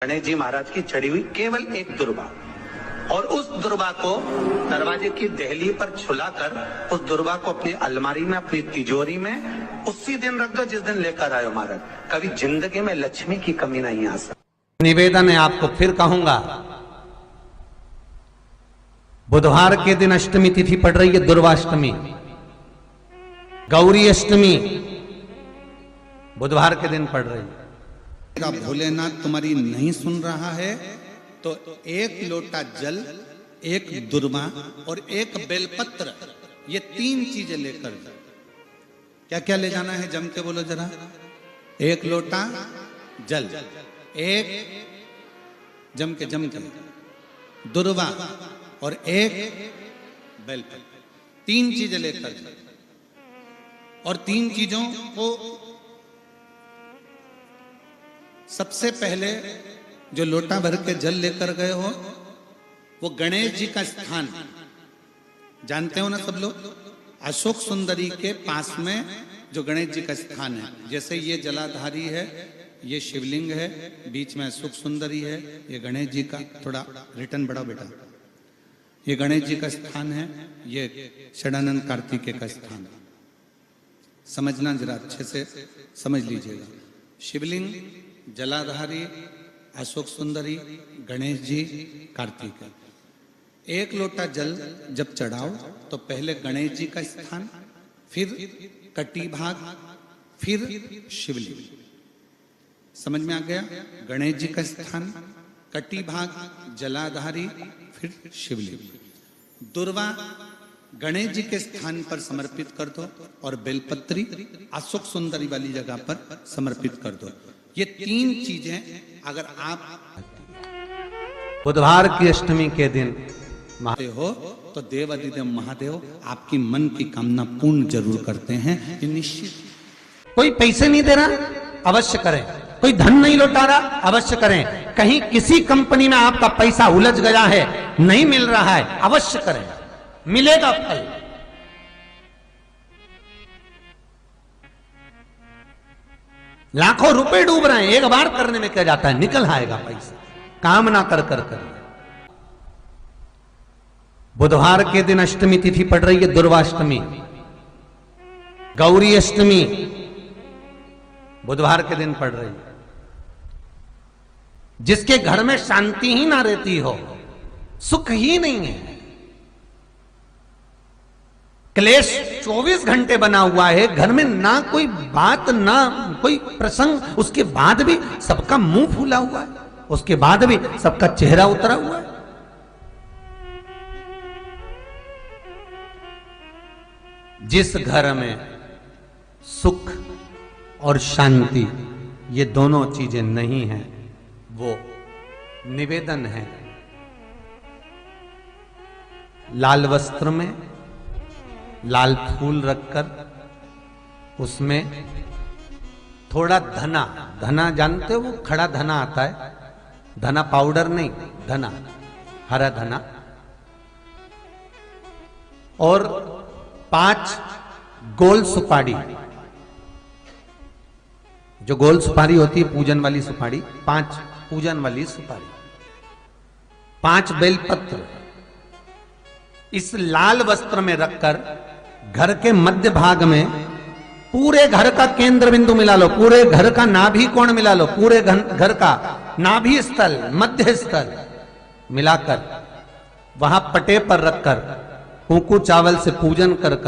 गणेश जी महाराज की चढ़ी हुई केवल एक दुर्बा, और उस दुर्बा को दरवाजे की देहली पर छुलाकर उस दुर्बा को अपनी अलमारी में, अपनी तिजोरी में उसी दिन रख दो जिस दिन लेकर आयो महाराज। कभी जिंदगी में लक्ष्मी की कमी नहीं आ सकती। निवेदन है आपको, फिर कहूंगा, बुधवार के दिन अष्टमी तिथि पड़ रही है, दुर्वाष्टमी, गौरी अष्टमी बुधवार के दिन पड़ रही है। भोलेनाथ तुम्हारी नहीं सुन रहा है तो एक लोटा जल, एक दुर्बा और एक बेलपत्र, ये 3 चीजें लेकर जाओ। क्या क्या ले जाना है, जम के बोलो जरा। एक लोटा जल, एक जम के दुर्बा और एक बेलपत्र, 3 चीजें लेकर जाओ। और 3 चीजों को सबसे पहले जो लोटा भर के जल लेकर गए हो वो गणेश जी का स्थान जानते हो ना सब लोग, अशोक सुंदरी के पास में जो गणेश जी का स्थान है। जैसे ये जलाधारी है, ये शिवलिंग है, बीच में अशोक सुंदरी है, ये गणेश जी का, थोड़ा रिटर्न बढ़ाओ बेटा, ये गणेश जी का स्थान है, ये षडानंद कार्तिकेय का स्थान है। समझना जरा अच्छे से समझ लीजिएगा। शिवलिंग, जलाधारी, अशोक सुंदरी, गणेश जी, कार्तिक। एक लोटा जल जब चढ़ाओ तो पहले गणेश जी का स्थान, फिर कटी भाग, फिर शिवलिंग। समझ में आ गया? गणेश जी का स्थान, कटी भाग, जलाधारी, फिर शिवलिंग। दुर्वा गणेश जी के स्थान पर समर्पित कर दो और बेलपत्री अशोक सुंदरी वाली जगह पर समर्पित कर दो। ये 3 चीजें अगर आप बुधवार की अष्टमी के दिन हो तो देवाधिदेव महादेव आपकी मन की कामना पूर्ण जरूर करते हैं, ये निश्चित। कोई पैसे नहीं दे रहा, अवश्य करें। कोई धन नहीं लौटा रहा, अवश्य करें। कहीं किसी कंपनी में आपका पैसा उलझ गया है, नहीं मिल रहा है, अवश्य करें, मिलेगा फल। लाखों रुपए डूब रहे हैं, एक बार करने में क्या जाता है, निकल आएगा पैसा, काम ना कर कर कर। बुधवार के दिन अष्टमी तिथि पड़ रही है, दुर्वाष्टमी, गौरी अष्टमी बुधवार के दिन पड़ रही है। जिसके घर में शांति ही ना रहती हो, सुख ही नहीं है, क्लेश 24 घंटे बना हुआ है, घर में ना कोई बात ना कोई प्रसंग, उसके बाद भी सबका मुंह फूला हुआ है, उसके बाद भी सबका चेहरा उतरा हुआ है। जिस घर में सुख और शांति ये दोनों चीजें नहीं हैं, वो निवेदन है लाल वस्त्र में लाल फूल रखकर उसमें थोड़ा धना, धना जानते हो, वो खड़ा धना आता है, धना पाउडर नहीं, धना, हरा धना, और 5 गोल सुपारी, जो गोल सुपारी होती है पूजन वाली सुपारी, 5 पूजन वाली सुपारी, 5 बेलपत्र इस लाल वस्त्र में रखकर घर के मध्य भाग में पूरे घर का केंद्र बिंदु मिला लो, पूरे घर का नाभि कोण मिला लो, पूरे घर का नाभि स्थल, मध्य स्थल मिलाकर वहां पटे पर रखकर कुंकू चावल से पूजन कर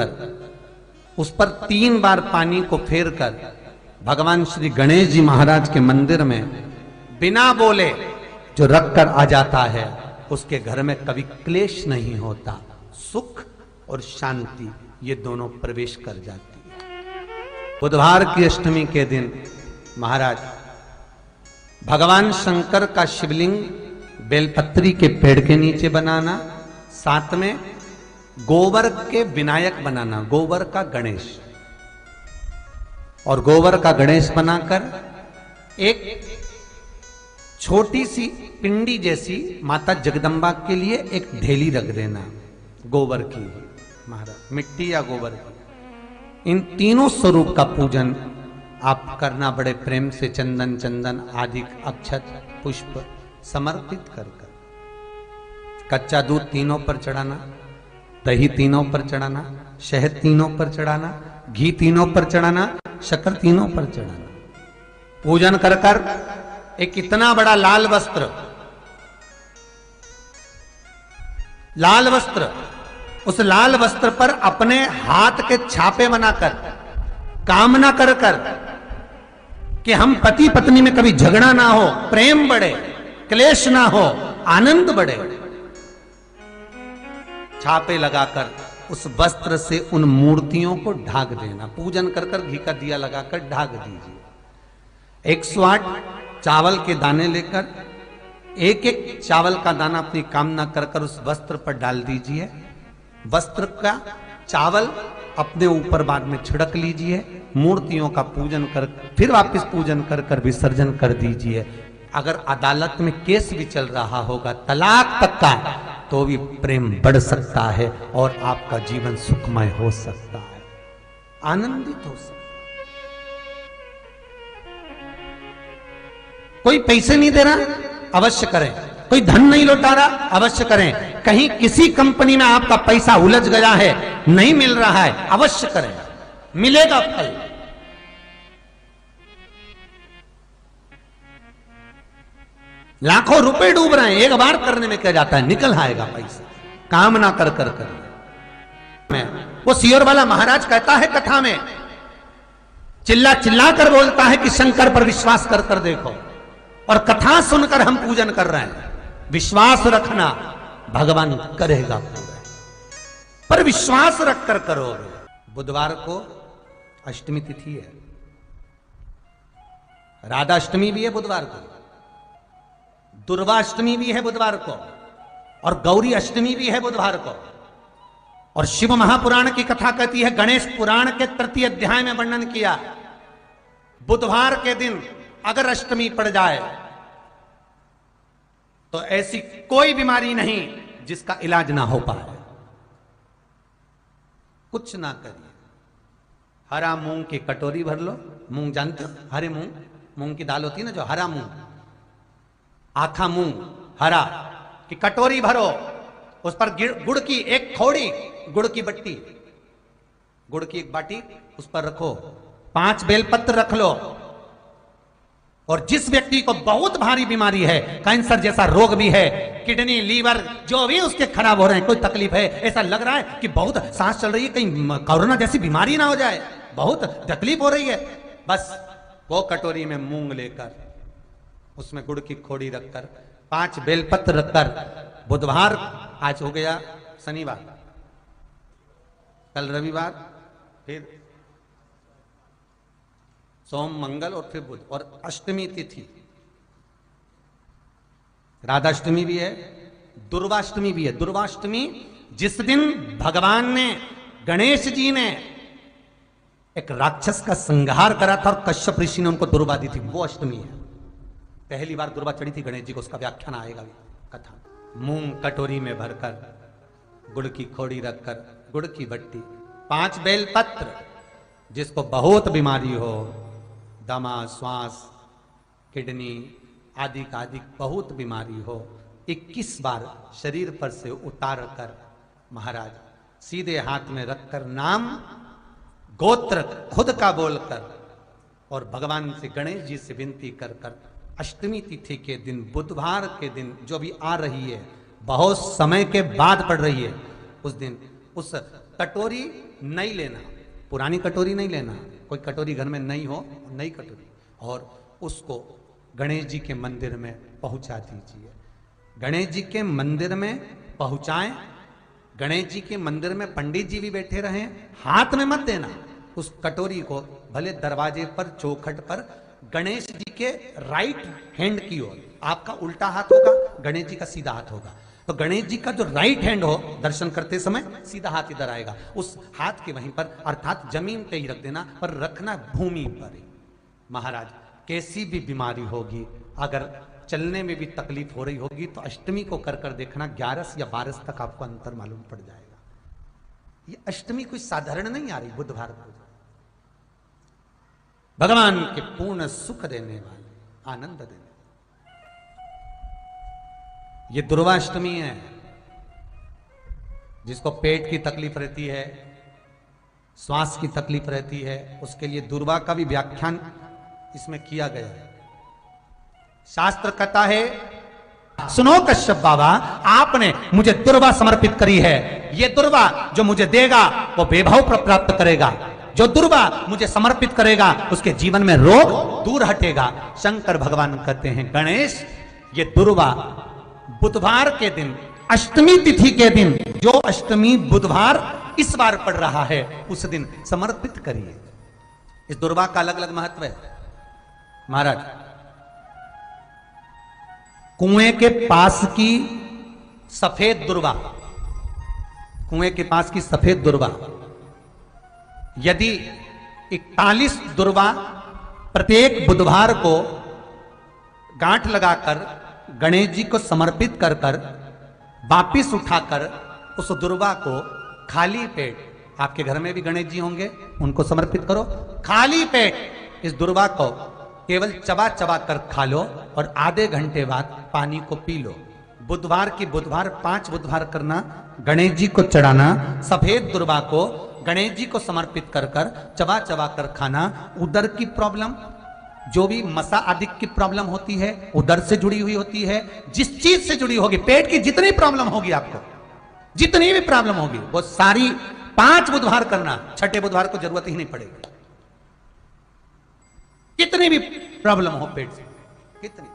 उस पर 3 बार पानी को फेर कर भगवान श्री गणेश जी महाराज के मंदिर में बिना बोले जो रखकर आ जाता है, उसके घर में कभी क्लेश नहीं होता, सुख और शांति ये दोनों प्रवेश कर जाती है। बुधवार की अष्टमी के दिन महाराज भगवान शंकर का शिवलिंग बेलपत्री के पेड़ के नीचे बनाना, साथ में गोबर के विनायक बनाना, गोबर का गणेश, और गोबर का गणेश बनाकर एक छोटी सी पिंडी जैसी माता जगदम्बा के लिए एक ढेली रख देना, गोबर की महाराज, मिट्टी या गोबर की। इन तीनों स्वरूप का पूजन आप करना बड़े प्रेम से चंदन चंदन आदि अक्षत पुष्प समर्पित कर कर, कच्चा दूध तीनों पर चढ़ाना, दही तीनों पर चढ़ाना, शहद तीनों पर चढ़ाना, घी तीनों पर चढ़ाना, शक्कर तीनों पर चढ़ाना। पूजन कर कर एक इतना बड़ा लाल वस्त्र, लाल वस्त्र, उस लाल वस्त्र पर अपने हाथ के छापे बनाकर कामना कर कर कि हम पति पत्नी में कभी झगड़ा ना हो, प्रेम बढ़े, क्लेश ना हो, आनंद बढ़े, छापे लगाकर उस वस्त्र से उन मूर्तियों को ढाक देना। पूजन कर कर घी का दिया लगाकर ढाक दीजिए। 108 चावल के दाने लेकर एक एक चावल का दाना अपनी कामना कर कर उस वस्त्र पर डाल दीजिए। वस्त्र का चावल अपने ऊपर बाद में छिड़क लीजिए। मूर्तियों का पूजन कर फिर वापस पूजन कर कर विसर्जन कर दीजिए। अगर अदालत में केस भी चल रहा होगा तलाक तक का, तो भी प्रेम बढ़ सकता है और आपका जीवन सुखमय हो सकता है, आनंदित हो सकता है। कोई पैसे नहीं दे रहा, अवश्य करें। कोई धन नहीं लौटा रहा, अवश्य करें। कहीं किसी कंपनी में आपका पैसा उलझ गया है, नहीं मिल रहा है, अवश्य करें, मिलेगा फल। लाखों रुपए डूब रहे हैं, एक बार करने में क्या जाता है, निकल आएगा पैसा। कामना कर कर कर वो सियोर वाला महाराज कहता है कथा में, चिल्ला चिल्ला कर बोलता है कि शंकर पर विश्वास कर कर देखो, और कथा सुनकर हम पूजन कर रहे हैं। विश्वास रखना, भगवान करेगा पूरा, पर विश्वास रख कर करो। बुधवार को अष्टमी तिथि है, राधा अष्टमी भी है बुधवार को, दुर्गा अष्टमी भी है बुधवार को, और गौरी अष्टमी भी है बुधवार को। और शिव महापुराण की कथा कहती है, गणेश पुराण के 3 अध्याय में वर्णन किया, बुधवार के दिन अगर अष्टमी पड़ जाए तो ऐसी कोई बीमारी नहीं जिसका इलाज ना हो पाए। कुछ ना करिए, हरा मूंग की कटोरी भर लो। मूंग जानते हो, हरे मूंग, मूंग की दाल होती है ना जो, हरा मूंग, आखा मूंग हरा की कटोरी भरो, उस पर गुड़ की एक खोड़ी, गुड़ की बट्टी, गुड़ की एक बाटी उस पर रखो, 5 बेलपत्र रख लो। और जिस व्यक्ति को बहुत भारी बीमारी है, कैंसर जैसा रोग भी है, किडनी लीवर जो भी उसके खराब हो रहे हैं, कोई तकलीफ है, ऐसा लग रहा है कि बहुत सांस चल रही है, कहीं कोरोना जैसी बीमारी ना हो जाए, बहुत तकलीफ हो रही है, बस वो कटोरी में मूंग लेकर उसमें गुड़ की खोड़ी रखकर 5 बेलपत्र रखकर, बुधवार आज हो गया, शनिवार, कल रविवार, फिर सोम मंगल और फिर बुध, और अष्टमी तिथि, राधाष्टमी भी है, दुर्वाष्टमी भी है। दुर्वाष्टमी जिस दिन भगवान ने, गणेश जी ने एक राक्षस का संहार करा था और कश्यप ऋषि ने उनको दुर्वा दी थी, वो अष्टमी है। पहली बार दुर्वा चढ़ी थी गणेश जी को, उसका व्याख्यान आएगा कथा। मूंग कटोरी में भरकर, गुड़ की खोड़ी रखकर, गुड़ की बट्टी, 5 बेलपत्र, जिसको बहुत बीमारी हो, दमा, श्वास, किडनी आदि का आदि बहुत बीमारी हो, 21 बार शरीर पर से उतार कर महाराज सीधे हाथ में रखकर नाम गोत्र खुद का बोलकर और भगवान से, गणेश जी से विनती कर कर अष्टमी तिथि के दिन, बुधवार के दिन जो भी आ रही है, बहुत समय के बाद पड़ रही है, उस दिन उस कटोरी नहीं लेना, पुरानी कटोरी नहीं लेना, कोई कटोरी घर में नहीं हो, नई कटोरी, और उसको गणेश जी के मंदिर में पहुंचा दीजिए। गणेश जी के मंदिर में पहुंचाएं, गणेश जी के मंदिर में पंडित जी भी बैठे रहें, हाथ में मत देना उस कटोरी को, भले दरवाजे पर, चौखट पर, गणेश जी के राइट हैंड की ओर, आपका उल्टा हाथ होगा, गणेश जी का सीधा हाथ होगा, तो गणेश जी का जो राइट हैंड हो, दर्शन करते समय सीधा हाथ इधर आएगा, उस हाथ के वहीं पर, अर्थात जमीन पे ही रख देना, पर रखना भूमि पर ही। महाराज कैसी भी बीमारी होगी, अगर चलने में भी तकलीफ हो रही होगी, तो अष्टमी को कर कर देखना, 11 या 12 तक आपको अंतर मालूम पड़ जाएगा। ये अष्टमी कोई साधारण नहीं आ रही, बुधवार को, भगवान के पूर्ण सुख देने वाले, आनंद देने वाले। ये दुर्वाष्टमी है। जिसको पेट की तकलीफ रहती है, श्वास की तकलीफ रहती है, उसके लिए दुर्वा का भी व्याख्यान इसमें किया गया है। शास्त्र कहता है, सुनो कश्यप बाबा, आपने मुझे दुर्वा समर्पित करी है। ये दुर्वा जो मुझे देगा वो वैभव प्राप्त करेगा। जो दुर्वा मुझे समर्पित करेगा उसके जीवन में रोग दूर हटेगा। शंकर भगवान कहते हैं, गणेश, ये दुर्वा बुधवार के दिन, अष्टमी तिथि के दिन, जो अष्टमी बुधवार इस बार पड़ रहा है, उस दिन समर्पित करिए। इस दुर्वा का अलग अलग महत्व है महाराज। कुएं के पास की सफेद दुर्वा, कुएं के पास की सफेद दुर्वा, यदि 41 दुर्वा प्रत्येक बुधवार को गांठ लगाकर गणेश जी को समर्पित कर कर वापिस उठाकर उस दुर्वा को खाली पेट, आपके घर में भी गणेश जी होंगे, उनको समर्पित करो। खाली पेट इस दुर्वा को केवल चबा चबा कर खा लो और आधे घंटे बाद पानी को पी लो। बुधवार की बुधवार 5 बुधवार करना, गणेश जी को चढ़ाना। सफेद दुर्वा को गणेश जी को समर्पित कर कर चबा चबा कर खाना। उदर की प्रॉब्लम, जो भी मसा आदि की प्रॉब्लम होती है, उदर से जुड़ी हुई होती है, जिस चीज से जुड़ी होगी, पेट की जितनी प्रॉब्लम होगी, आपको जितनी भी प्रॉब्लम होगी, वो सारी 5 बुधवार करना। 6ठे बुधवार को जरूरत ही नहीं पड़ेगी। कितनी भी प्रॉब्लम हो पेट से, कितनी,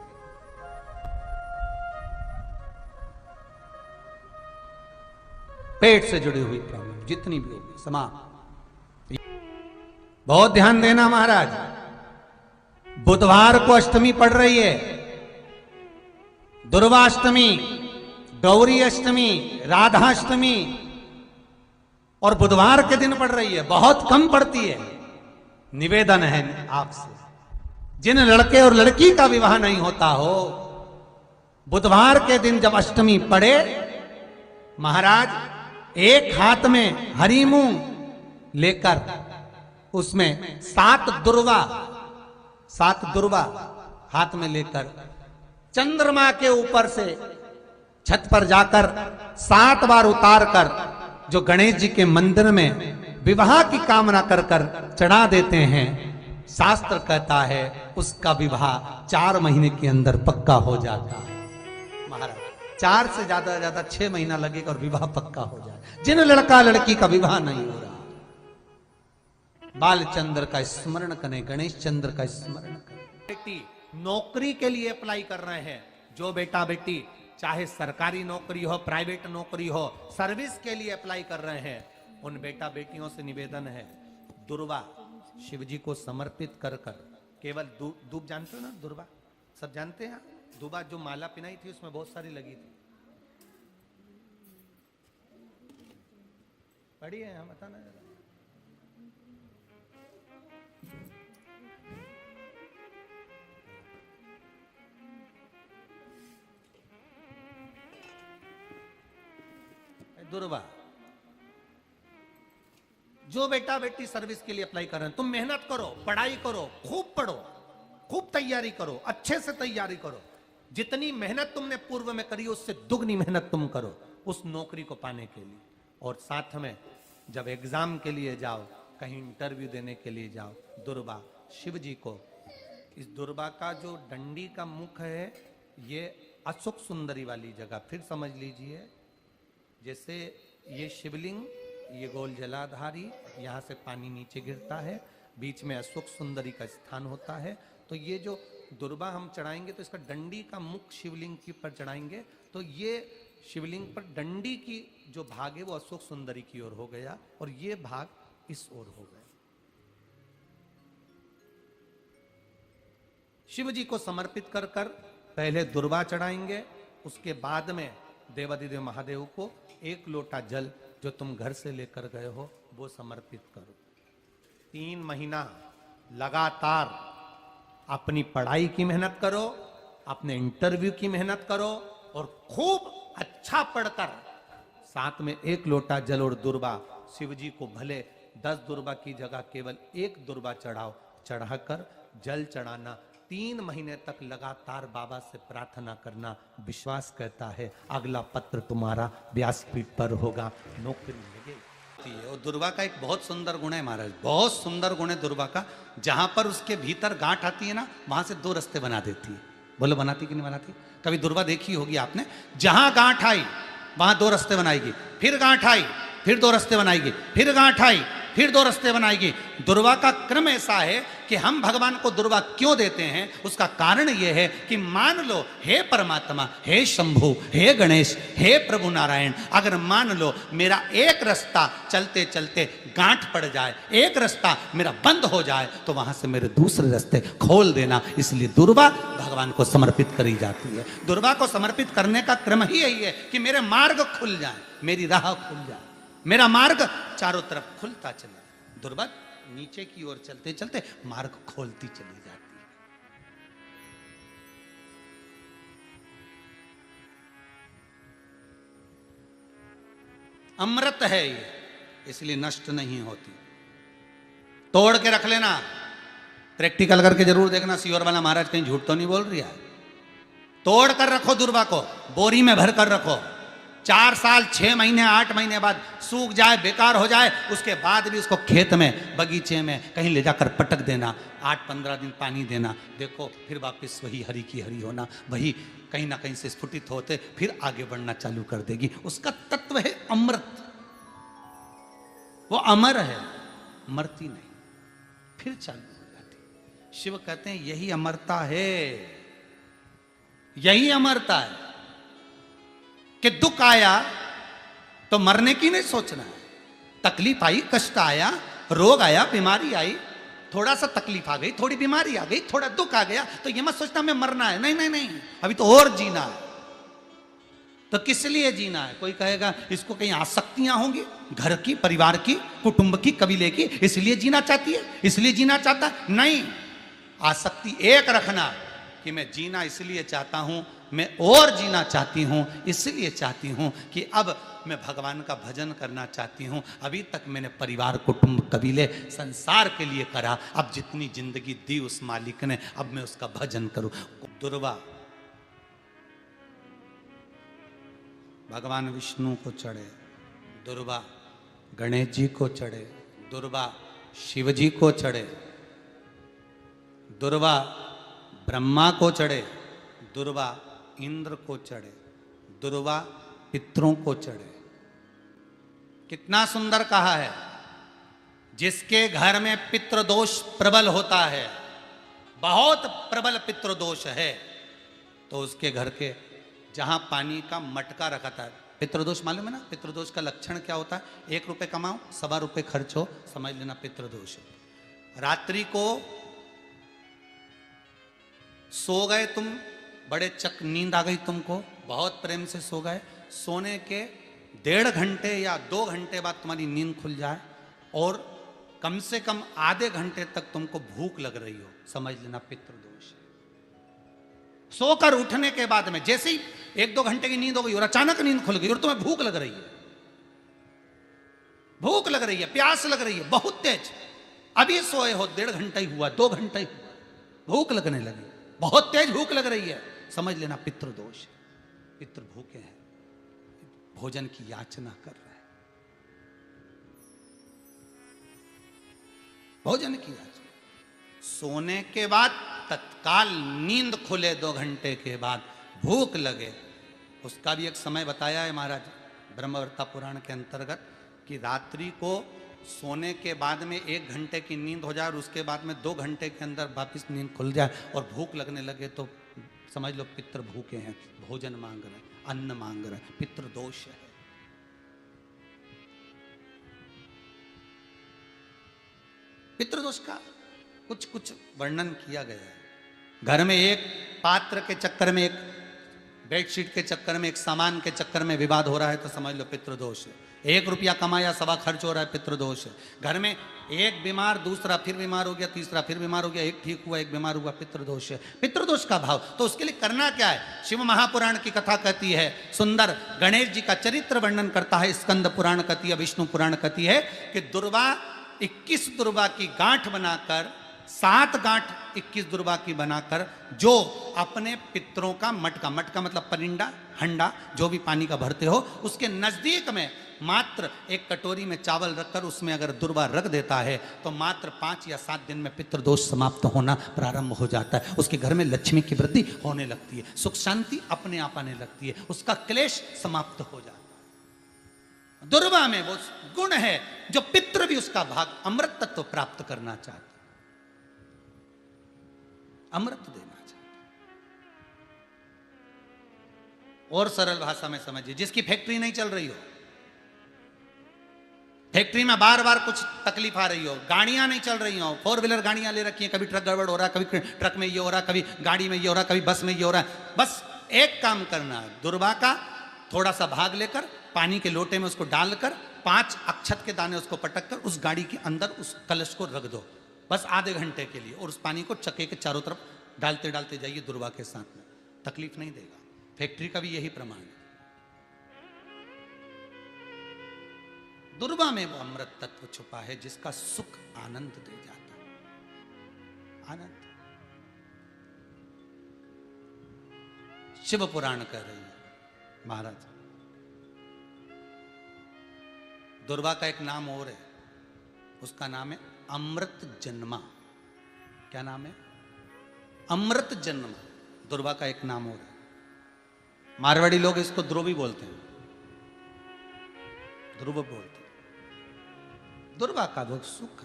पेट से जुड़ी हुई प्रॉब्लम जितनी भी होगी, समाप्त। बहुत ध्यान देना महाराज, बुधवार को अष्टमी पड़ रही है। दुर्वाष्टमी, गौरी अष्टमी, राधाष्टमी, और बुधवार के दिन पड़ रही है। बहुत कम पड़ती है। निवेदन है आपसे, जिन लड़के और लड़की का विवाह नहीं होता हो, बुधवार के दिन जब अष्टमी पड़े, महाराज एक हाथ में हरी मूंग लेकर उसमें 7 दुर्वा हाथ में लेकर चंद्रमा के ऊपर से छत पर जाकर 7 बार उतार कर जो गणेश जी के मंदिर में विवाह की कामना कर कर चढ़ा देते हैं, शास्त्र कहता है उसका विवाह 4 महीने के अंदर पक्का हो जाता है। महाराज 4 से ज्यादा 6 महीना लगेगा और विवाह पक्का हो जाए। जिन लड़का लड़की का विवाह नहीं हो रहा, बालचंद्र का स्मरण करें, गणेश चंद्र का स्मरण करें। बेटी नौकरी के लिए अप्लाई कर रहे हैं, जो बेटा बेटी चाहे सरकारी नौकरी हो, प्राइवेट नौकरी हो, सर्विस के लिए अप्लाई कर रहे हैं, उन बेटा बेटियों से निवेदन है, दुर्वा शिव जी को समर्पित कर कर, केवल दूब जानते हो ना, दुर्वा सब जानते हैं। दुर्वा जो माला पिनाई थी उसमें बहुत सारी लगी थी, पढ़ी है, हम बताना जरा। दुर्वा, जो बेटा बेटी सर्विस के लिए अप्लाई कर रहे हैं, तुम मेहनत करो, पढ़ाई करो, खूब पढ़ो, खूब तैयारी करो, अच्छे से तैयारी करो। जितनी मेहनत तुमने पूर्व में करी उससे दुगनी मेहनत तुम करो उस नौकरी को पाने के लिए। और साथ में जब एग्जाम के लिए जाओ, कहीं इंटरव्यू देने के लिए जाओ, दुर्वा शिव जी को, इस दुर्वा का जो डंडी का मुख है, ये अशोक सुंदरी वाली जगह, फिर समझ लीजिए, जैसे ये शिवलिंग, ये गोल जलाधारी, यहाँ से पानी नीचे गिरता है, बीच में अशोक सुंदरी का स्थान होता है। तो ये जो दुर्वा हम चढ़ाएंगे तो इसका डंडी का मुख शिवलिंग के ऊपर चढ़ाएंगे, तो ये शिवलिंग पर डंडी की जो भाग है वो अशोक सुंदरी की ओर हो गया और ये भाग इस ओर हो गया। शिव जी को समर्पित कर कर पहले दुर्वा चढ़ाएंगे, उसके बाद में देवादिदेव महादेव को 1 लोटा जल जो तुम घर से लेकर गए हो वो समर्पित करो। 3 महीना लगातार अपनी पढ़ाई की मेहनत करो, अपने इंटरव्यू की मेहनत करो और खूब अच्छा पढ़कर साथ में 1 लोटा जल और दुर्वा, शिव जी को भले 10 दुर्वा की जगह केवल 1 दुर्वा चढ़ाओ, चढ़ाकर जल चढ़ाना, 3 महीने तक लगातार बाबा से प्रार्थना करना। विश्वास कहता है अगला पत्र तुम्हारा व्यासपीठ पर होगा, नौकरी लगेगी। और दुर्वा का एक बहुत सुंदर गुण है महाराज, बहुत सुंदर गुण है दुर्वा का। जहां पर उसके भीतर गांठ आती है ना, वहां से 2 रास्ते बना देती है। बोलो बनाती कि नहीं बनाती? कभी दुर्वा देखी होगी आपने? जहां गांठ आई वहां 2 रास्ते बनाएगी, फिर गांठ आई फिर 2 रास्ते बनाएगी, फिर गांठ आई फिर 2 रास्ते बनाएगी। दुर्वा का क्रम ऐसा है कि हम भगवान को दुर्वा क्यों देते हैं, उसका कारण यह है कि मान लो हे परमात्मा, हे शंभु, हे गणेश, हे प्रभु नारायण, अगर मान लो मेरा एक रास्ता चलते चलते गांठ पड़ जाए, एक रास्ता मेरा बंद हो जाए, तो वहां से मेरे दूसरे रास्ते खोल देना। इसलिए दुर्वा भगवान को समर्पित करी जाती है। दुर्वा को समर्पित करने का क्रम ही यही है कि मेरे मार्ग खुल जाए, मेरी राह खुल जाए, मेरा मार्ग चारों तरफ खुलता चला। दुर्वा नीचे की ओर चलते चलते मार्ग खोलती चली जाती है। अमृत है ये, इसलिए नष्ट नहीं होती। तोड़ के रख लेना, प्रैक्टिकल करके जरूर देखना, सियोर वाला महाराज कहीं झूठ तो नहीं बोल रही है। तोड़ कर रखो दुर्वा को, बोरी में भर कर रखो। 4 साल 6 महीने 8 महीने बाद सूख जाए, बेकार हो जाए, उसके बाद भी उसको खेत में, बगीचे में कहीं ले जाकर पटक देना, 8-15 दिन पानी देना, देखो फिर वापस वही हरी की हरी होना, वही कहीं ना कहीं से स्फुटित होते फिर आगे बढ़ना चालू कर देगी। उसका तत्व है अमृत, वो अमर है, मरती नहीं, फिर चालू हो जाती। शिव कहते हैं यही अमरता है, यही अमरता है कि दुख आया तो मरने की नहीं सोचना है। तकलीफ आई, कष्ट आया, रोग आया, बीमारी आई, थोड़ा सा तकलीफ आ गई, थोड़ी बीमारी आ गई, थोड़ा दुख आ गया, तो ये मत सोचना मैं मरना है। नहीं नहीं नहीं, अभी तो और जीना है। तो किस लिए जीना है? कोई कहेगा इसको कहीं आसक्तियां होंगी, घर की, परिवार की, कुटुंब की, कबीले की, इसलिए जीना चाहती है, इसलिए जीना चाहता है। नहीं, आसक्ति एक रखना कि मैं जीना इसलिए चाहता हूं, मैं और जीना चाहती हूं, इसलिए चाहती हूं कि अब मैं भगवान का भजन करना चाहती हूं। अभी तक मैंने परिवार, कुटुंब, कबीले, संसार के लिए करा, अब जितनी जिंदगी दी उस मालिक ने, अब मैं उसका भजन करूं। दुर्वा भगवान विष्णु को चढ़े, दुर्वा गणेश जी को चढ़े, दुर्वा शिव जी को चढ़े, दुर्वा ब्रह्मा को चढ़े, दुर्वा इंद्र को चढ़े, दुर्वा पितरों को चढ़े। कितना सुंदर कहा है। जिसके घर में पितृदोष प्रबल होता है, बहुत प्रबल पितृदोष है, तो उसके घर के जहां पानी का मटका रखा था, पितृदोष मालूम है ना? पितृदोष का लक्षण क्या होता है? 1 रुपए कमाओ, 1.25 रुपए खर्च हो, समझ लेना पितृदोष है। रात्रि को सो गए तुम, बड़े चक नींद आ गई तुमको, बहुत प्रेम से सो गए, सोने के 1.5 घंटे या 2 घंटे बाद तुम्हारी नींद खुल जाए और कम से कम आधे घंटे तक तुमको भूख लग रही हो, समझ लेना पितृदोष है। सोकर उठने के बाद में जैसे ही 1-2 घंटे की नींद हो गई और अचानक नींद खुल गई और तुम्हें भूख लग रही है, भूख लग रही है, प्यास लग रही है बहुत तेज, अभी सोए हो, 1.5 घंटा ही हुआ, 2 घंटा ही हुआ, भूख लगने लगी, बहुत तेज भूख लग रही है, समझ लेना पितृदोष है। पितृ भूखे हैं, भोजन की याचना कर रहे हैं, भोजन की याचना। सोने के बाद तत्काल नींद खुले, 2 घंटे के बाद भूख लगे, उसका भी एक समय बताया है महाराज ब्रह्मवर्ता पुराण के अंतर्गत कि रात्रि को सोने के बाद में 1 घंटे की नींद हो जाए और उसके बाद में 2 घंटे के अंदर वापिस नींद खुल जाए और भूख लगने लगे, तो समझ लो पितृ भूखे हैं, भोजन मांग रहे हैं, अन्न मांग रहे हैं, पितृदोष है। पितृदोष का कुछ कुछ वर्णन किया गया है। घर में एक पात्र के चक्कर में, एक बेडशीट के चक्कर में, एक सामान के चक्कर में विवाद हो रहा है तो समझ लो पितृदोष है। 1 रुपया कमाया, 1.25 खर्च हो रहा है, पितृदोष है। घर में एक बीमार, दूसरा फिर बीमार हो गया, तीसरा फिर बीमार हो गया, एक ठीक हुआ, एक बीमार हुआ, पितृदोष है। पितृदोष का भाव, तो उसके लिए करना क्या है? शिव महापुराण की कथा कहती है सुंदर, गणेश जी का चरित्र वर्णन करता है स्कंद पुराण कहती है, विष्णु पुराण कहती है कि दुर्वा 21 दुर्वा की गांठ बनाकर 7 गांठ 21 दुर्वा की बनाकर जो अपने पितरों का मटका, मटका मतलब परिंदा, हंडा, जो भी पानी का भरते हो, उसके नजदीक में मात्र एक कटोरी में चावल रखकर उसमें अगर दुर्वा रख देता है तो मात्र 5 या 7 दिन में पितृदोष समाप्त होना प्रारंभ हो जाता है। उसके घर में लक्ष्मी की वृद्धि होने लगती है, सुख शांति अपने आप आने लगती है, उसका क्लेश समाप्त हो जाता है। दुर्वा में वो गुण है जो पितृ भी उसका भाग अमृत तत्व प्राप्त करना चाहते, अमृत देना चाहते। और सरल भाषा में समझिए, जिसकी फैक्ट्री नहीं चल रही हो, फैक्ट्री में बार बार कुछ तकलीफ आ रही हो, गाड़ियां नहीं चल रही हो, 4 व्हीलर गाड़ियां ले रखी हैं, कभी ट्रक गड़बड़ हो रहा है, कभी ट्रक में ये हो रहा है, कभी गाड़ी में ये हो रहा है, कभी बस में ये हो रहा है, बस एक काम करना है, दुर्वा का थोड़ा सा भाग लेकर पानी के लोटे में उसको डालकर 5 अक्षत के दाने उसको पटक कर उस गाड़ी के अंदर उस कलश को रख दो, बस आधे घंटे के लिए, और उस पानी को चक्के के चारों तरफ डालते डालते जाइए दुर्वा के साथ में, तकलीफ नहीं देगा। फैक्ट्री का भी यही प्रमाण है। दुर्वा में वो अमृत तत्व छुपा है जिसका सुख आनंद दे जाता है, आनंद। शिव पुराण कह रही है महाराज, दुर्वा का एक नाम और है, उसका नाम है अमृत जन्मा। क्या नाम है? अमृत जन्मा। दुर्वा का एक नाम और है। मारवाड़ी लोग इसको ध्रुवी बोलते हैं, ध्रुव बोलते हैं। दुर्वा का वो सुख।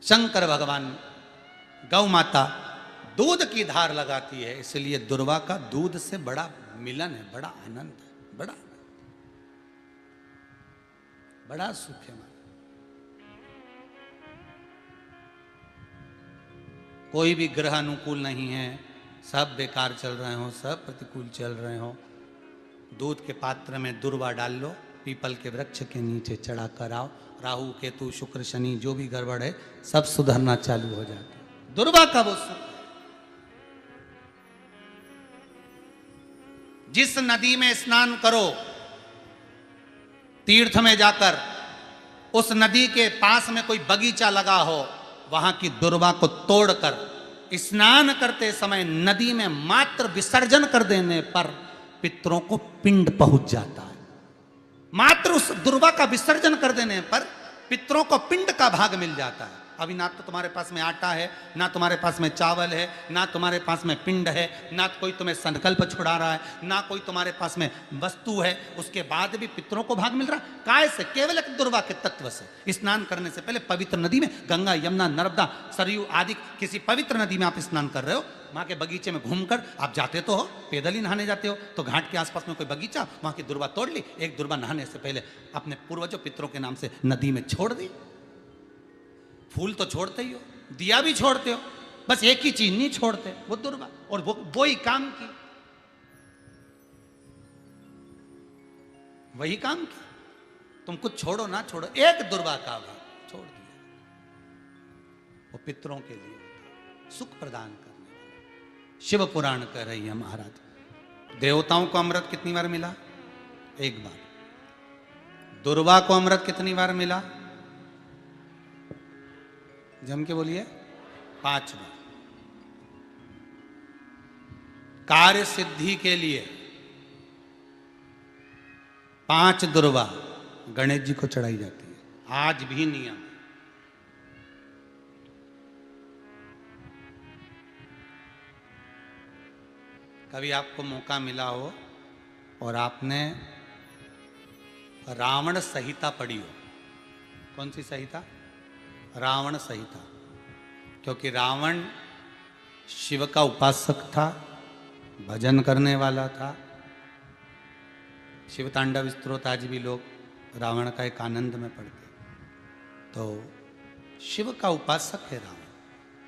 शंकर भगवान गौ माता दूध की धार लगाती है, इसलिए दुर्वा का दूध से बड़ा मिलन है, बड़ा आनंद है, बड़ा बड़ा सुख है। कोई भी ग्रह अनुकूल नहीं है, सब बेकार चल रहे हो, सब प्रतिकूल चल रहे हो, दूध के पात्र में दुर्वा डाल लो, पीपल के वृक्ष के नीचे चढ़ा कर आओ, राहु केतु शुक्र शनि जो भी गड़बड़ है सब सुधरना चालू हो जाता है। दुर्वा का वो सुख। जिस नदी में स्नान करो, तीर्थ में जाकर उस नदी के पास में कोई बगीचा लगा हो, वहां की दुर्वा को तोड़कर स्नान करते समय नदी में मात्र विसर्जन कर देने पर पितरों को पिंड पहुंच जाता है। मात्र उस दुर्वा का विसर्जन कर देने पर पितरों को पिंड का भाग मिल जाता है। अभी ना तो तुम्हारे पास में आटा है, ना तुम्हारे पास में चावल है, ना तुम्हारे पास में पिंड है, ना कोई तुम्हें संकल्प छुड़ा रहा है, ना कोई तुम्हारे पास में वस्तु है, उसके बाद भी पितरों को भाग मिल रहा है। काय से? केवल एक दुर्वा के तत्व से। स्नान करने से पहले पवित्र नदी में, गंगा यमुना नर्मदा सरयू आदि किसी पवित्र नदी में आप स्नान कर रहे हो, वहां के बगीचे में घूमकर आप जाते तो हो, पैदल ही नहाने जाते हो, तो घाट के आसपास में कोई बगीचा, वहां की दुर्वा तोड़ ली, एक दुर्वा नहाने से पहले अपने पूर्वजों पितरों के नाम से नदी में छोड़ दी। फूल तो छोड़ते ही हो, दिया भी छोड़ते हो, बस एक ही चीज नहीं छोड़ते, वो दुर्वा। और वो ही काम की, वही काम की। तुम कुछ छोड़ो ना छोड़ो, एक दुर्वा का भाग छोड़ दिया, वो पितरों के लिए सुख प्रदान करने वाला। शिव पुराण कह रही है महाराज, देवताओं को अमृत कितनी बार मिला? एक बार। दुर्वा को अमृत कितनी बार मिला? जम के बोलिए, 5 बार। कार्य सिद्धि के लिए 5 दुर्वा गणेश जी को चढ़ाई जाती है, आज भी नियम। कभी आपको मौका मिला हो और आपने रावण संहिता पढ़ी हो, कौन सी संहिता? रावण संहिता। क्योंकि रावण शिव का उपासक था, भजन करने वाला था। शिव तांडव स्तोत्र आज भी लोग रावण का एक आनंद में पढ़ते, तो शिव का उपासक है रावण,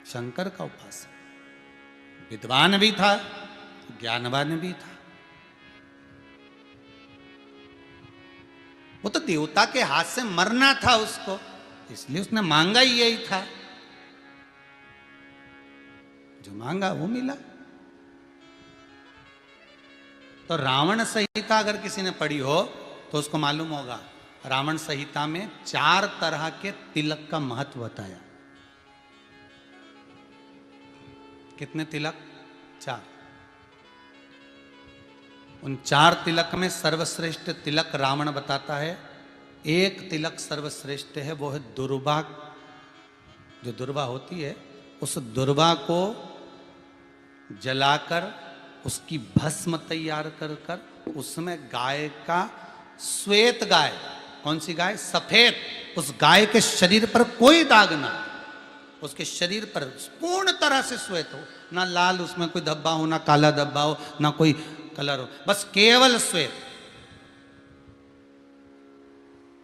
शंकर का उपासक। विद्वान भी था, ज्ञानवान भी था। वो तो देवता के हाथ से मरना था उसको, इसलिए उसने मांगा ही यही था, जो मांगा वो मिला। तो रावण संहिता अगर किसी ने पढ़ी हो तो उसको मालूम होगा, रावण संहिता में 4 तरह के तिलक का महत्व बताया। कितने तिलक? 4। उन 4 तिलक में सर्वश्रेष्ठ तिलक रावण बताता है। एक तिलक सर्वश्रेष्ठ है, वो है दुर्वा। जो दुर्वा होती है, उस दुर्वा को जलाकर उसकी भस्म तैयार कर कर उसमें गाय का, श्वेत गाय, कौन सी गाय? सफेद। उस गाय के शरीर पर कोई दाग ना, उसके शरीर पर पूर्ण तरह से श्वेत हो, ना लाल उसमें कोई धब्बा हो, ना काला धब्बा हो, ना कोई कलर हो, बस केवल श्वेत।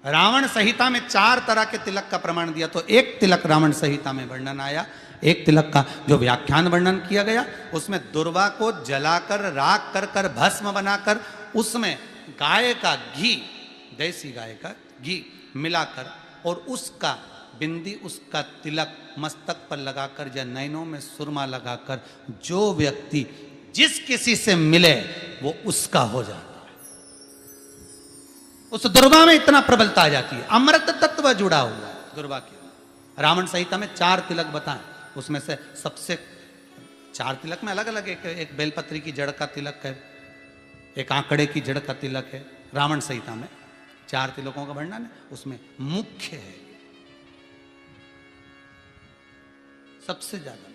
रावण संहिता में 4 तरह के तिलक का प्रमाण दिया, तो एक तिलक रावण संहिता में वर्णन आया। एक तिलक का जो व्याख्यान वर्णन किया गया, उसमें दुर्वा को जलाकर राख कर कर भस्म बनाकर उसमें गाय का घी, देसी गाय का घी मिलाकर और उसका बिंदी, उसका तिलक मस्तक पर लगाकर या नैनों में सुरमा लगाकर जो व्यक्ति जिस किसी से मिले वो उसका हो जाता है। उस दुर्वा में इतना प्रबलता आ जाती है, अमृत तत्व जुड़ा हुआ है दुर्वा के। रावण संहिता में 4 तिलक बताएं, उसमें से सबसे 4 तिलक में अलग अलग, एक बेलपत्री की जड़ का तिलक है, एक आंकड़े की जड़ का तिलक है। रावण संहिता में 4 तिलकों का वर्णन है, उसमें मुख्य है सबसे ज्यादा।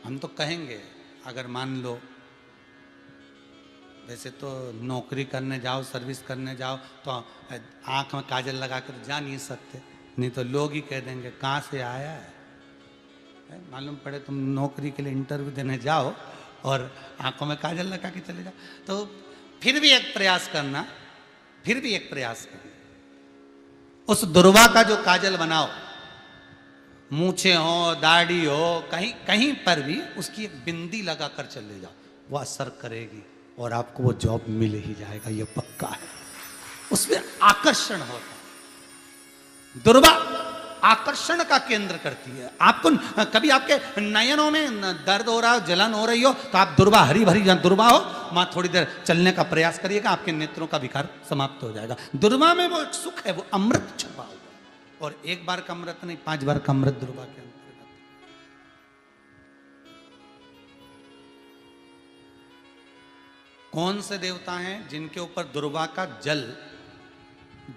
हम तो कहेंगे, अगर मान लो, वैसे तो नौकरी करने जाओ, सर्विस करने जाओ तो आंख में काजल लगा कर जा नहीं सकते, नहीं तो लोग ही कह देंगे कहाँ से आया है। मालूम पड़े तुम नौकरी के लिए इंटरव्यू देने जाओ और आंखों में काजल लगा के चले जाओ, तो फिर भी एक प्रयास करना, फिर भी एक प्रयास करना, उस दुर्वा का जो काजल बनाओ, मूछे हो, दाढ़ी हो, कहीं कहीं पर भी उसकी एक बिंदी लगा कर चले जाओ, वो असर करेगी और आपको वो जॉब मिल ही जाएगा, ये पक्का है। उसमें आकर्षण होता है, दुर्वा आकर्षण का केंद्र करती है। आपको कभी आपके नयनों में दर्द हो रहा हो, जलन हो रही हो, तो आप दुर्वा, हरी भरी दुर्वा हो, वहां थोड़ी देर चलने का प्रयास करिएगा, आपके नेत्रों का विकार समाप्त हो जाएगा। दुर्वा में वो एक सुख है, वो अमृत छुपा हुआ है, और एक बार का अमृत नहीं, 5 बार का अमृत दुर्वा के अंतर्गत। कौन से देवता हैं जिनके ऊपर दुर्वा का जल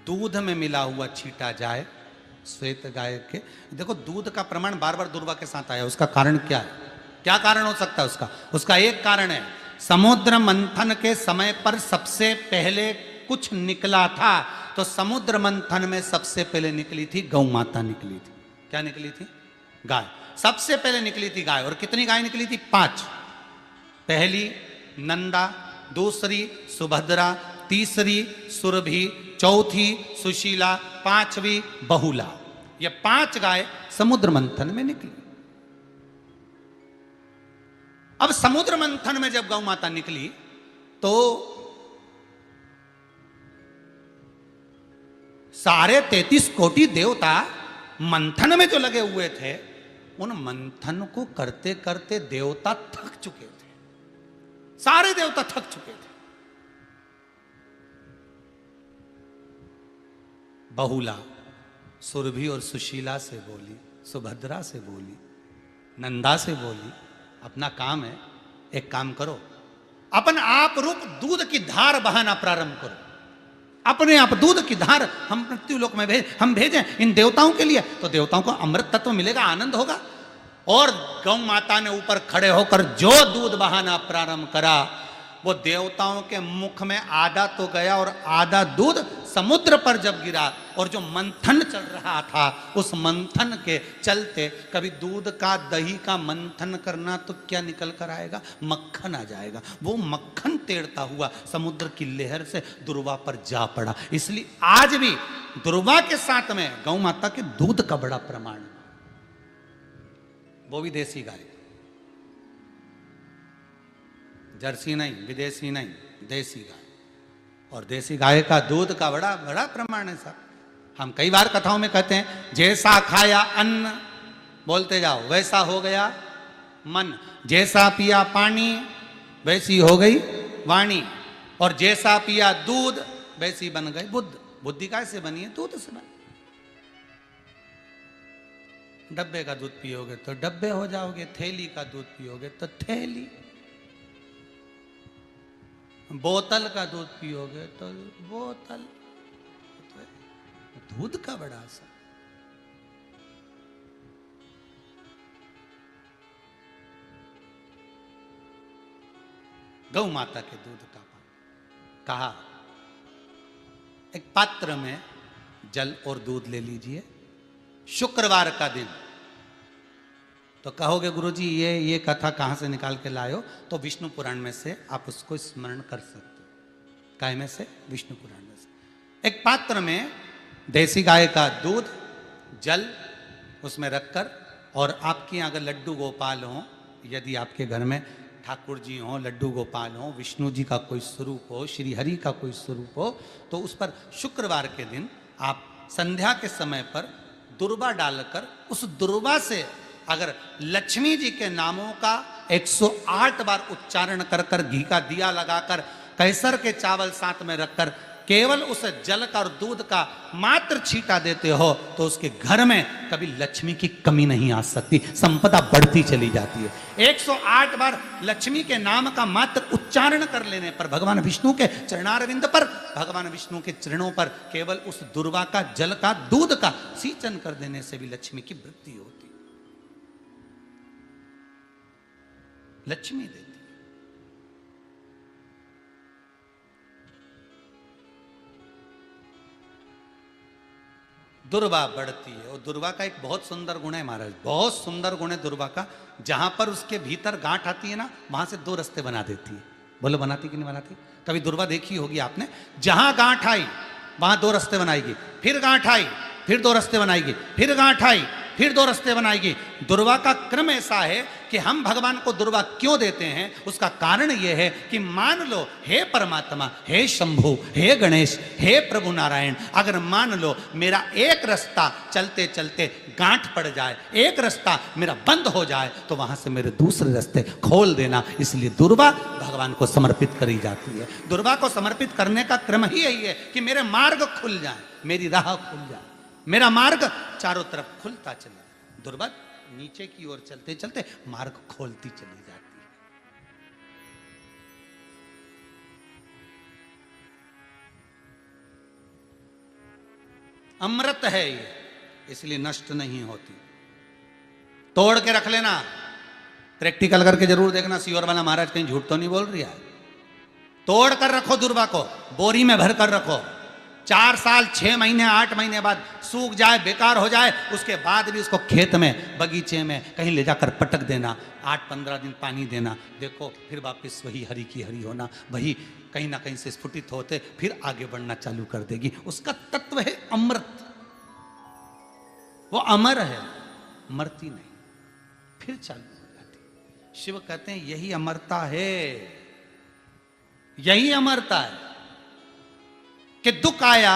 दूध में मिला हुआ छीटा जाए? श्वेत गाय के। देखो, दूध का प्रमाण बार बार दुर्वा के साथ आया, उसका कारण क्या है? क्या कारण हो सकता है उसका? उसका एक कारण है, समुद्र मंथन के समय पर सबसे पहले कुछ निकला था, तो समुद्र मंथन में सबसे पहले निकली थी गौ माता निकली थी। क्या निकली थी? गाय। सबसे पहले निकली थी गाय। और कितनी गाय निकली थी? 5। पहली नंदा, दूसरी सुभद्रा, तीसरी सुरभि, चौथी सुशीला, 5वीं बहुला। ये 5 गाय समुद्र मंथन में निकली। अब समुद्र मंथन में जब गौ माता निकली तो सारे 33 कोटि देवता मंथन में जो लगे हुए थे, उन मंथन को करते करते देवता थक चुके थे। सारे देवता थक चुके थे। बहुला सुरभि और सुशीला से बोली, सुभद्रा से बोली, नंदा से बोली, अपना काम है, एक काम करो, अपन आप रूप दूध की धार बहाना प्रारंभ करो। अपने आप दूध की धार हम मृत्युलोक में हम भेजें इन देवताओं के लिए, तो देवताओं को अमृत तत्व मिलेगा, आनंद होगा। और गौ माता ने ऊपर खड़े होकर जो दूध बहाना प्रारंभ करा, वो देवताओं के मुख में आधा तो गया और आधा दूध समुद्र पर जब गिरा, और जो मंथन चल रहा था, उस मंथन के चलते कभी दूध का, दही का मंथन करना तो क्या निकल कर आएगा? मक्खन आ जाएगा। वो मक्खन तेड़ता हुआ समुद्र की लहर से दुर्वा पर जा पड़ा। इसलिए आज भी दुर्वा के साथ में गौ माता के दूध का बड़ा प्रमाण है, वो भी देसी गाय, जर्सी नहीं, विदेशी नहीं, देसी गाय। और देसी गाय का दूध का बड़ा बड़ा प्रमाण है साहब। हम कई बार कथाओं में कहते हैं, जैसा खाया अन्न, बोलते जाओ, वैसा हो गया मन, जैसा पिया पानी वैसी हो गई वाणी, और जैसा पिया दूध वैसी बन गई बुद्ध। बुद्धि कैसे बनी है? दूध से बनी। डब्बे का दूध पियोगे तो डब्बे हो जाओगे, थैली का दूध पियोगे तो थैली, बोतल का दूध पियोगे तो बोतल। तो दूध का बड़ा असर। गौ माता के दूध का पान। कहा एक पात्र में जल और दूध ले लीजिए, शुक्रवार का दिन। तो कहोगे गुरुजी ये कथा कहां से निकाल के लाए हो? तो विष्णु पुराण में से आप उसको स्मरण कर सकते हो। काय में से? विष्णु पुराण में से। एक पात्र में देसी गाय का दूध, जल उसमें रखकर, और आपके यहाँ अगर लड्डू गोपाल हो, यदि आपके घर में ठाकुर जी हो, लड्डू गोपाल हो, विष्णु जी का कोई स्वरूप हो, श्री हरि का कोई स्वरूप हो, तो उस पर शुक्रवार के दिन आप संध्या के समय पर दुर्वा डालकर, उस दुर्वा से अगर लक्ष्मी जी के नामों का 108 बार उच्चारण कर कर, घी का दिया लगाकर, कैसर के चावल साथ में रखकर, केवल उस जल का और दूध का मात्र छींटा देते हो, तो उसके घर में कभी लक्ष्मी की कमी नहीं आ सकती, संपदा बढ़ती चली जाती है। 108 बार लक्ष्मी के नाम का मात्र उच्चारण कर लेने पर, भगवान विष्णु के चरणारविंद पर, भगवान विष्णु के चरणों पर केवल उस दुर्वा का, जल का, दूध का सिंचन कर देने से भी लक्ष्मी की वृद्धि होती, लक्ष्मी देती। दुर्वा बढ़ती है, और दुर्वा का एक बहुत सुंदर गुण है महाराज, बहुत सुंदर गुण है दुर्वा का। जहां पर उसके भीतर गांठ आती है ना, वहां से 2 रास्ते बना देती है। बोलो बनाती कि नहीं बनाती? कभी दुर्वा देखी होगी आपने? जहां गांठ आई वहां 2 रास्ते बनाएगी, फिर गांठ आई फिर 2 रास्ते बनाएगी, फिर गांठ आई फिर 2 रास्ते बनाएगी। दुर्वा का क्रम ऐसा है कि हम भगवान को दुर्वा क्यों देते हैं, उसका कारण यह है कि मान लो हे परमात्मा, हे शंभु, हे गणेश, हे प्रभु नारायण, अगर मान लो मेरा एक रास्ता चलते चलते गांठ पड़ जाए, एक रास्ता मेरा बंद हो जाए, तो वहां से मेरे दूसरे रास्ते खोल देना। इसलिए दुर्वा भगवान को समर्पित करी जाती है। दुर्वा को समर्पित करने का क्रम ही यही है कि मेरे मार्ग खुल जाए, मेरी राह खुल जाए, मेरा मार्ग चारों तरफ खुलता चले। दुर्वा नीचे की ओर चलते चलते मार्ग खोलती चली जाती है। अमृत है ये, इसलिए नष्ट नहीं होती। तोड़ के रख लेना, प्रैक्टिकल करके जरूर देखना, सियोर वाला महाराज कहीं झूठ तो नहीं बोल रही है। तोड़ कर रखो दुर्वा को, बोरी में भर कर रखो, 4 साल 6 महीने 8 महीने बाद सूख जाए, बेकार हो जाए, उसके बाद भी उसको खेत में, बगीचे में कहीं ले जाकर पटक देना, 8-15 दिन पानी देना, देखो फिर वापस वही हरी की हरी होना, वही कहीं ना कहीं से स्फुटित होते फिर आगे बढ़ना चालू कर देगी। उसका तत्व है अमृत, वो अमर है, मरती नहीं, फिर चालू हो जाती। शिव कहते हैं यही अमरता है, यही अमरता है कि दुख आया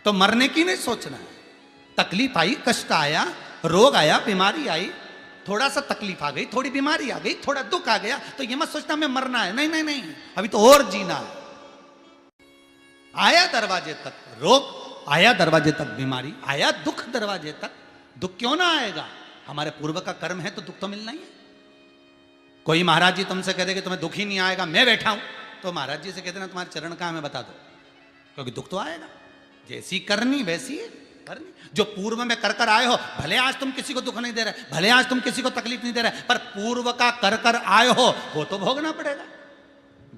तो मरने की नहीं सोचना है। तकलीफ आई, कष्ट आया, रोग आया, बीमारी आई, थोड़ा सा तकलीफ आ गई, थोड़ी बीमारी आ गई, थोड़ा दुख आ गया, तो ये मत सोचना मैं मरना है। नहीं नहीं नहीं, अभी तो और जीना है। आया दरवाजे तक रोग, आया दरवाजे तक बीमारी, आया दुख दरवाजे तक, दुख क्यों ना आएगा? हमारे पूर्व का कर्म है तो दुख तो मिलना ही है। कोई महाराज जी तुमसे कह दे कि तुम्हें दुख ही नहीं आएगा, मैं बैठा हूं, तो महाराज जी से कहते ना तुम्हारे चरण कहां है बता दो, क्योंकि दुख तो आएगा। जैसी करनी वैसी करनी। जो पूर्व में कर कर आए हो, भले आज तुम किसी को दुख नहीं दे रहे, भले आज तुम किसी को तकलीफ नहीं दे रहे, पर पूर्व का कर कर आए हो वो तो भोगना पड़ेगा।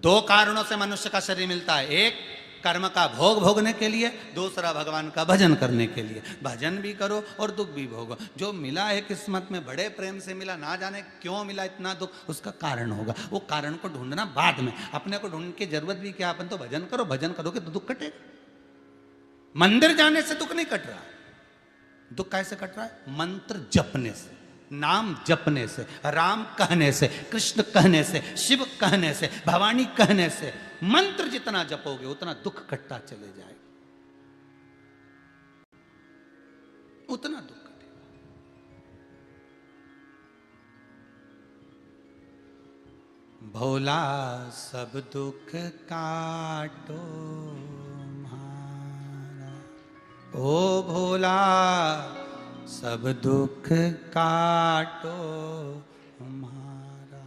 2 कारणों से मनुष्य का शरीर मिलता है, एक कर्म का भोग भोगने के लिए, दूसरा भगवान का भजन करने के लिए। भजन भी करो और दुख भी भोगो। जो मिला है किस्मत में, बड़े प्रेम से मिला, ना जाने क्यों मिला इतना दुख, उसका कारण होगा। वो कारण को ढूंढना बाद में, अपने को ढूंढने की जरूरत भी क्या, अपन तो भजन करो, भजन करोगे तो दुख कटेगा। मंदिर जाने से दुख नहीं कट रहा, दुख कैसे कट रहा है? मंत्र जपने से, नाम जपने से, राम कहने से, कृष्ण कहने से, शिव कहने से, भवानी कहने से। मंत्र जितना जपोगे उतना दुख कटता चले जाएगा, उतना दुख कटेगा। भोला सब दुख काटो ओ भोला सब दुख काटो हमारा।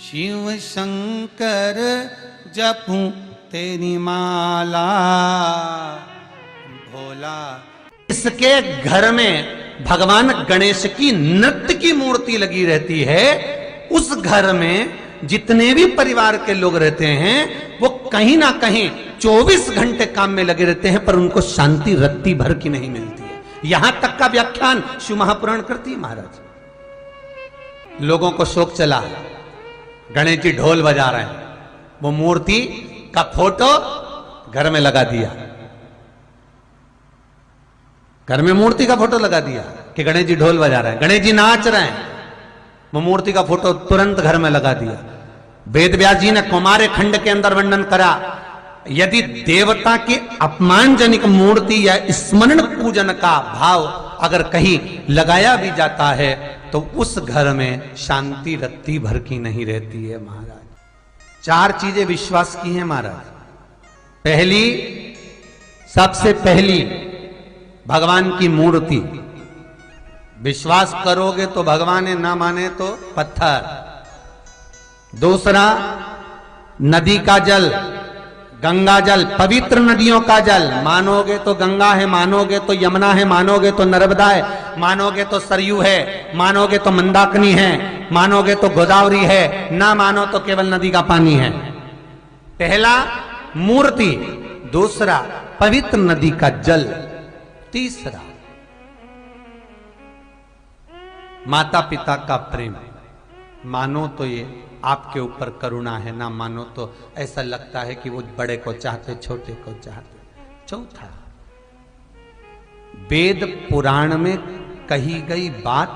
शिव शंकर जपूं तेरी माला, भोला। इसके घर में भगवान गणेश की नृत्य की मूर्ति लगी रहती है। उस घर में जितने भी परिवार के लोग रहते हैं वो कहीं ना कहीं 24 घंटे काम में लगे रहते हैं, पर उनको शांति रत्ती भर की नहीं मिलती है। यहां तक का व्याख्यान शिव महापुराण करती है महाराज। लोगों को शौक चला, गणेश जी ढोल बजा रहे हैं, वो मूर्ति का फोटो घर में लगा दिया, घर में मूर्ति का फोटो लगा दिया कि गणेश जी ढोल बजा रहे हैं, गणेश जी नाच रहे हैं, वो मूर्ति का फोटो तुरंत घर में लगा दिया। वेद व्यास जी ने कुमार खंड के अंदर वर्णन करा, यदि देवता की अपमानजनक मूर्ति या स्मरण पूजन का भाव अगर कहीं लगाया भी जाता है तो उस घर में शांति रत्ती भर की नहीं रहती है महाराज। 4 चीजें विश्वास की हैं महाराज। पहली, सबसे पहली भगवान की मूर्ति। विश्वास करोगे तो भगवान है, ना माने तो पत्थर। दूसरा, नदी का जल, गंगा जल, पवित्र नदियों का जल। मानोगे तो गंगा है, मानोगे तो यमुना है, मानोगे तो नर्मदा है, मानोगे तो सरयू है, मानोगे तो मंदाकिनी है, मानोगे तो गोदावरी है, ना मानो तो केवल नदी का पानी है। पहला मूर्ति, दूसरा पवित्र नदी का जल, तीसरा माता पिता का प्रेम। मानो तो ये आपके ऊपर करुणा है, ना मानो तो ऐसा लगता है कि वो बड़े को चाहते, छोटे को चाहते। चौथा, वेद पुराण में कही गई बात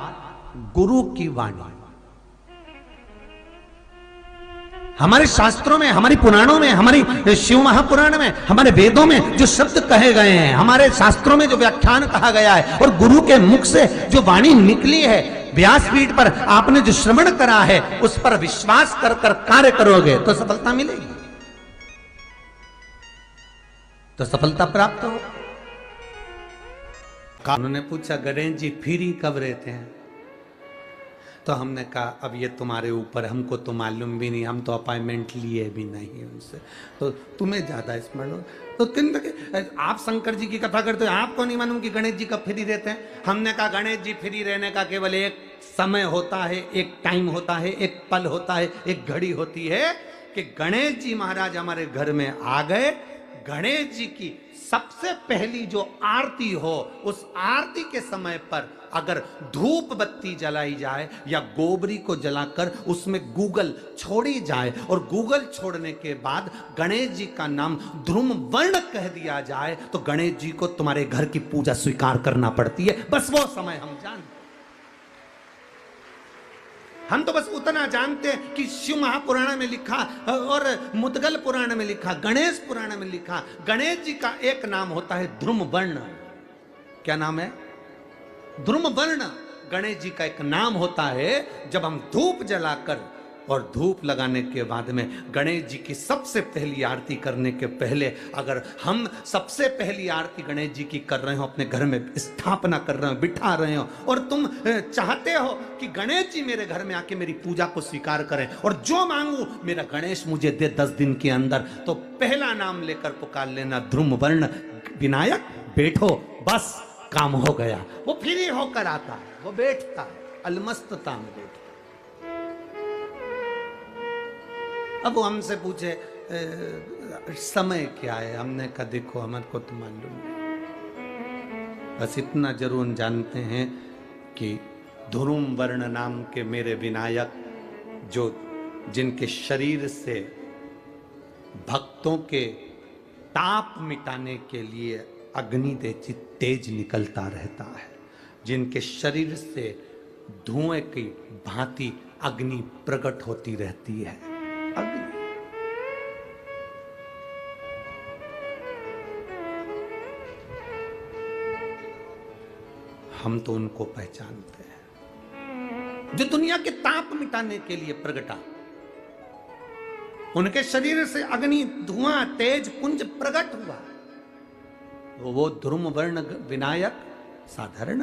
गुरु की वाणी। हमारे शास्त्रों में, हमारी पुराणों में, हमारी शिव महापुराण में, हमारे वेदों में जो शब्द कहे गए हैं, हमारे शास्त्रों में जो व्याख्यान कहा गया है और गुरु के मुख से जो वाणी निकली है, व्यासपीठ पर आपने जो श्रवण करा है, उस पर विश्वास कर कर कार्य करोगे तो सफलता मिलेगी, तो सफलता प्राप्त हो। उन्होंने पूछा, गणेश जी फ्री कब रहते हैं? तो हमने कहा अब ये तुम्हारे ऊपर, हमको तो मालूम भी नहीं, हम तो अपॉइंटमेंट लिए भी नहीं उनसे, तो तुम्हें ज्यादा स्मरण हो। तो आप शंकर जी की कथा करते हो, आपको नहीं मालूम कि गणेश जी कब फ्री रहते हैं? हमने कहा गणेश जी फ्री रहने का केवल एक समय होता है, एक टाइम होता है, एक पल होता है, एक घड़ी होती है कि गणेश जी महाराज हमारे घर में आ गए। गणेश जी की सबसे पहली जो आरती हो, उस आरती के समय पर अगर धूप बत्ती जलाई जाए या गोबरी को जलाकर उसमें गूगल छोड़ी जाए और गूगल छोड़ने के बाद गणेश जी का नाम ध्रुम वर्ण कह दिया जाए, तो गणेश जी को तुम्हारे घर की पूजा स्वीकार करना पड़ती है। बस वो समय हम जानते, हम तो बस उतना जानते हैं कि शिव महापुराण में लिखा और मुद्गल पुराण में लिखा, गणेश पुराण में लिखा, गणेश जी का एक नाम होता है ध्रुम वर्ण। क्या नाम है? ध्रुम वर्ण गणेश जी का एक नाम होता है। जब हम धूप जलाकर और धूप लगाने के बाद में गणेश जी की सबसे पहली आरती करने के पहले अगर हम सबसे पहली आरती गणेश जी की कर रहे हो, अपने घर में स्थापना कर रहे हो, बिठा रहे हो, और तुम चाहते हो कि गणेश जी मेरे घर में आके मेरी पूजा को स्वीकार करें और जो मांगू मेरा गणेश मुझे दे 10 दिन के अंदर, तो पहला नाम लेकर पुकार लेना ध्रुम वर्ण विनायक, बैठो, बस काम हो गया। वो फ्री होकर आता है, वो बैठता है, अलमस्तता में बैठता। अब वो हमसे पूछे समय क्या है? हमने कहा देखो हमारे को तो मालूम नहीं, बस इतना जरूर जानते हैं कि ध्रुम वर्ण नाम के मेरे विनायक, जो जिनके शरीर से भक्तों के ताप मिटाने के लिए अग्नि तेज निकलता रहता है, जिनके शरीर से धुएं की भांति अग्नि प्रकट होती रहती है। अग्नि हम तो उनको पहचानते हैं जो दुनिया के ताप मिटाने के लिए प्रगटा। उनके शरीर से अग्नि धुआं तेज पुंज प्रकट हुआ, वो ध्रुम वर्ण विनायक साधारण,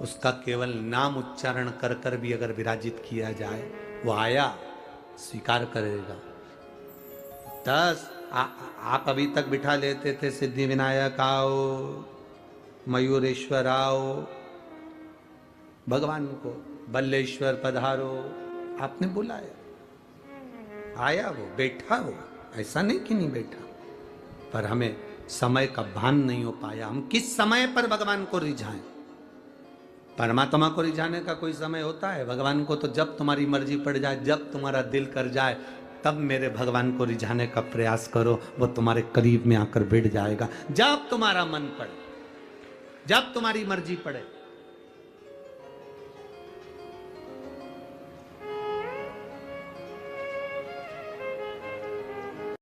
उसका केवल नाम उच्चारण कर कर भी अगर विराजित किया जाए, वो आया स्वीकार करेगा। 10 आप अभी तक बिठा लेते थे सिद्धि विनायक आओ, मयूरेश्वर आओ, भगवान को बल्लेश्वर पधारो, आपने बुलाया, आया वो, बैठा वो, ऐसा नहीं कि नहीं बैठा, पर हमें समय का भान नहीं हो पाया। हम किस समय पर भगवान को रिझाएं? परमात्मा को रिझाने का कोई समय होता है? भगवान को तो जब तुम्हारी मर्जी पड़ जाए, जब तुम्हारा दिल कर जाए, तब मेरे भगवान को रिझाने का प्रयास करो, वो तुम्हारे करीब में आकर बैठ जाएगा। जब तुम्हारा मन पड़े, जब तुम्हारी मर्जी पड़े।